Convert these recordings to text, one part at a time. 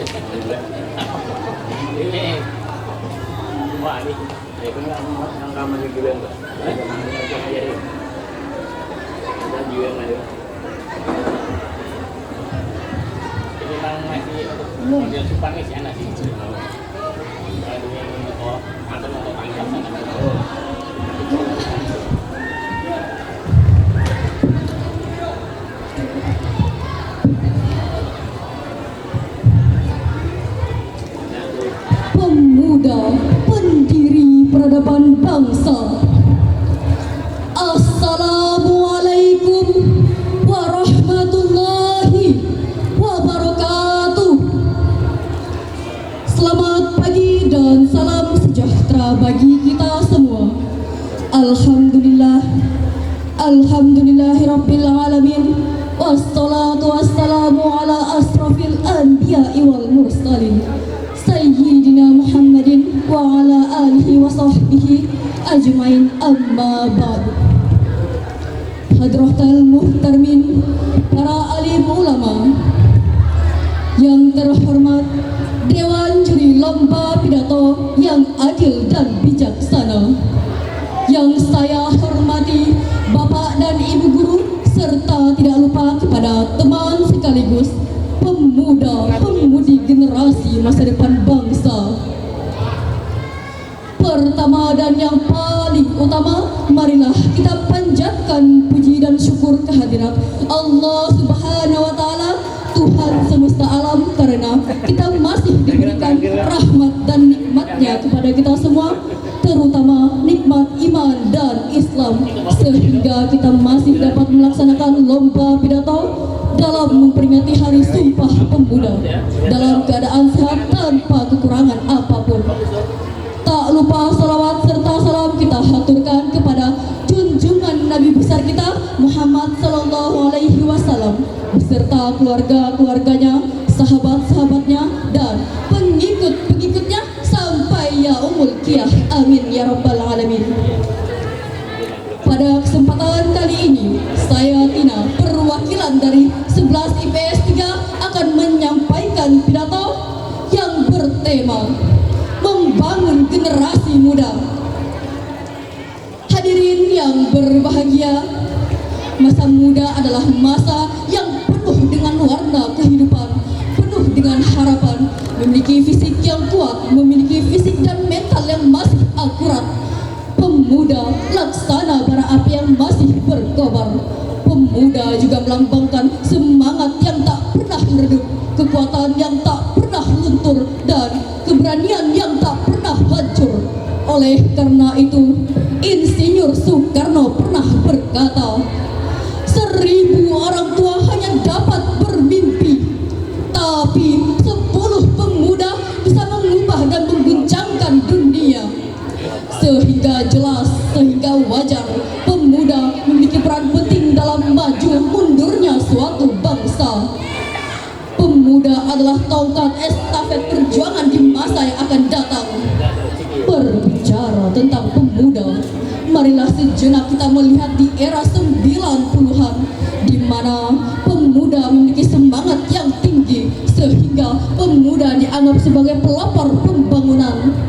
Ini wah ini ya kan yang kamu juga enggak ada juga enggak ya ini memang masih model Jepang sih enak sih kalau ini oh atau tanggal Pemuda pendiri peradaban bangsa. Assalamualaikum warahmatullahi wabarakatuh. Selamat pagi dan salam sejahtera bagi kita semua. Alhamdulillah, alhamdulillahirabbil alamin. Wassalatu wassalamu ala asrafil anbiya'i wal mursalin Sayyidina Muhammadin wa ala alihi wa sahbihi ajmain, amma ba'du. Hadratal muhtarmin, para alim ulama, yang terhormat Dewan Juri Lomba Pidato yang adil dan bijaksana, yang saya hormati Bapak dan Ibu Guru, serta tidak lupa kepada teman sekaligus pemuda-pemudi generasi masa depan bangsa. Pertama dan yang paling utama, marilah kita panjatkan puji dan syukur kehadirat Allah Subhanahu wa Ta'ala, Tuhan semesta alam, karena kita masih diberikan rahmat dan nikmatnya kepada kita semua, terutama nikmat iman dan Islam, sehingga kita masih dapat melaksanakan lomba pidato dalam memperingati Hari Sumpah Pemuda dalam keadaan sehat tanpa kekurangan apapun. Tak lupa salawat serta salam kita haturkan kepada junjungan Nabi besar kita Muhammad Sallallahu Alaihi Wasallam beserta keluarga-keluarganya, sahabat-sahabatnya, dan pengikut-pengikutnya sampai yaumul qiyamah. Amin ya rabbal alamin. Pada kesempatan kali ini, saya Tina, perwakilan dari 11 IPS 3, akan menyampaikan pidato yang bertema membangun generasi muda. Hadirin yang berbahagia, masa muda adalah masa yang penuh dengan warna kehidupan, penuh dengan harapan, memiliki fisik yang kuat, memiliki fisik dan mental yang masih akurat. Pemuda laksana bara api yang masih berkobar. Pemuda juga melambangkan semangat yang tak pernah meredup, kekuatan yang tak pernah luntur, dan keberanian yang tak pernah hancur. Oleh karena itu, Insinyur Soekarno pernah berkata, 1000 orang tua hanya dapat bermimpi, tapi 10 pemuda bisa mengubah dan mengguncangkan dunia. Sehingga jelas, sehingga wajar, pemuda memiliki peran penting dalam maju mundurnya suatu bangsa. Pemuda adalah tongkat estafet perjuangan di masa yang akan datang. Berbicara tentang pemuda, marilah sejenak kita melihat di era 90-an, di mana pemuda memiliki semangat yang tinggi, sehingga pemuda dianggap sebagai pelopor pembangunan.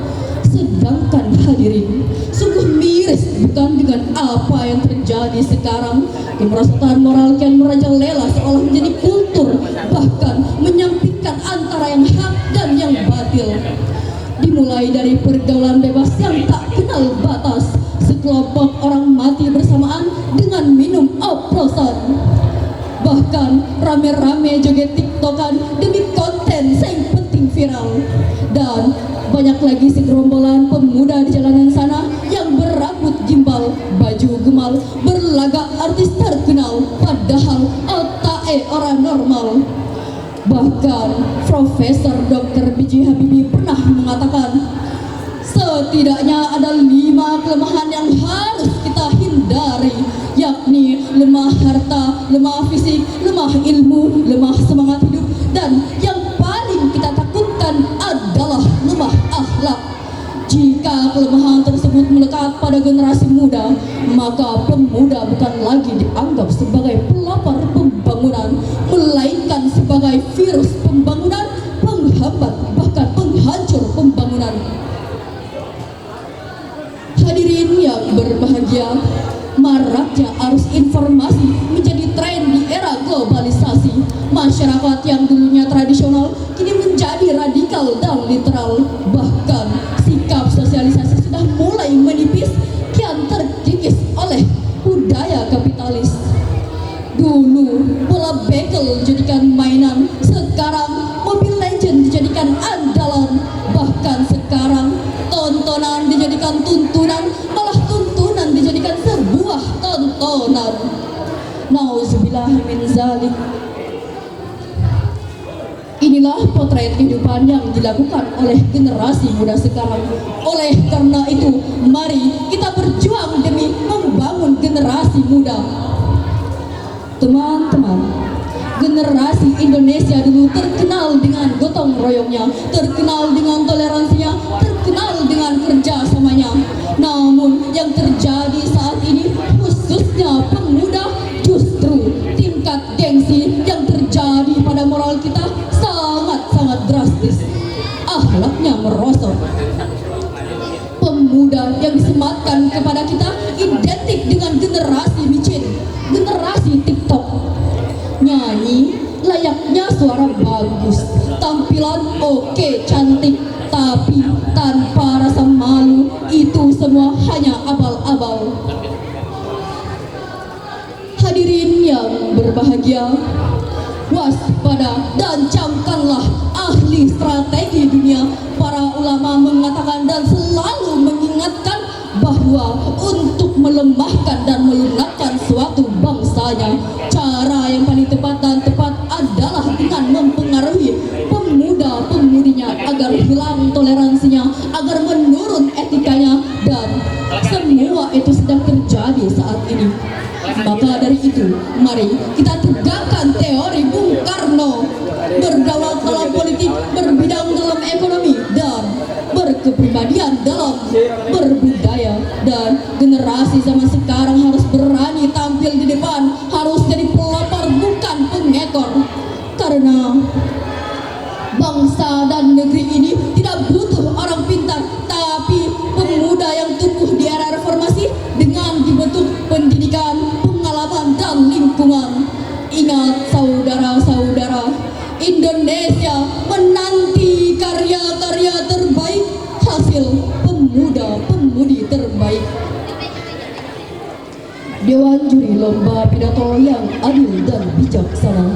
Sedangkan hadirin, sungguh miris bukan dengan apa yang terjadi sekarang. Kemerosotan moral kian merajalela seolah menjadi kultur, bahkan menyampingkan antara yang hak dan yang batil. Dimulai dari pergaulan bebas yang tak kenal batas, sekelompok orang mati bersamaan dengan minum oplosan, bahkan rame-rame joget tiktokan demi konten yang penting viral. Dan banyak lagi segerombolan pemuda di jalanan sana yang berambut gimbal, baju gemal, berlagak artis terkenal, padahal otaknya orang normal. Bahkan Profesor Dr. B.J. Habibie pernah mengatakan, setidaknya ada 5 kelemahan yang harus kita hindari, yakni lemah harta, lemah fisik, lemah ilmu, lemah semangat hidup, dan yang paling kita takutkan adalah lemah akhlak. Jika kelemahan tersebut melekat pada generasi muda, maka pemuda bukan lagi dianggap sebagai pelopor pembangunan, melainkan sebagai virus pembangunan, penghambat sosial dan literal. Bahkan sikap sosialisasi sudah mulai menipis, kian terkikis oleh budaya kapitalis. Dulu bola bekel dijadikan mainan, sekarang Mobile Legends dijadikan andalan. Bahkan sekarang tontonan dijadikan tuntunan, malah tuntunan dijadikan sebuah tontonan. Nauzubillah min zalik. Inilah potret kehidupan yang dilakukan oleh generasi muda sekarang. Oleh karena itu, mari kita berjuang demi membangun generasi muda. Teman-teman, generasi Indonesia dulu terkenal dengan gotong royongnya, terkenal dengan toleransinya, terkenal dengan kerjasamanya. Namun yang terjadi saat ini, khususnya pemuda, justru tingkat gengsi yang terjadi pada moral kita sangat-sangat drastis. Akhlaknya merosot. Pemuda yang disematkan kepada kita identik dengan generasi micin, generasi TikTok. Nyanyi layaknya suara bagus, tampilan oke, cantik, tapi tanpa rasa malu. Itu semua hanya abal-abal. Hadirin yang berbahagia, waspada dan camkanlah ahli strategi dunia. Para ulama mengatakan dan selalu mengingatkan bahwa untuk melemahkan dan melunakkan suatu bangsanya, cara yang paling tepat dan tepat adalah dengan mempengaruhi pemuda-pemudinya agar hilang toleransinya, agar menurun etikanya, dan semua itu sedang terjadi saat ini. Maka dari itu, mari kita tegakkan teori Bung Karno, berdaulat dalam politik, berbidang dalam ekonomi, dan berkepribadian dalam berbudaya. Dan generasi zaman sekarang harus berani tampil di depan, harus jadi pelopor bukan pengekor. Karena bangsa dan negeri ini tidak butuh orang pintar, tapi pemuda yang tumbuh di era reformasi dengan dibentuk pendidikan, pengalaman, dan lingkungan. Ingat saudara-saudara, Indonesia menanti karya-karya terbaik, hasil pemuda-pemudi terbaik. Dewan Juri Lomba Pidato yang Adil dan Bijaksana.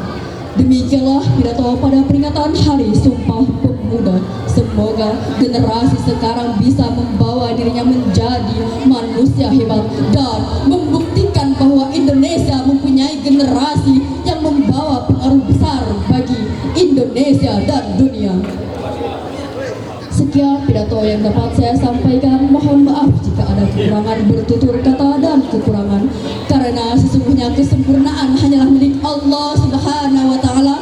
Demikianlah pidato pada peringatan Hari Sumpah Pemuda. Semoga generasi sekarang bisa membawa dirinya menjadi manusia hebat dan membuktikan bahwa Indonesia mempunyai generasi yang membawa pengaruh besar bagi Indonesia dan dunia. Sekian pidato yang dapat saya sampaikan. Mohon maaf jika ada kekurangan bertutur kata dan kekurangan, karena sesungguhnya kesempurnaan hanyalah milik Allah Subhanahu wa Ta'ala.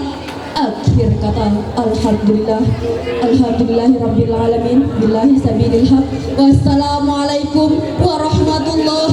Akhir kata, alhamdulillahirabbil alamin, billahi sabilil haq. Wassalamualaikum warahmatullahi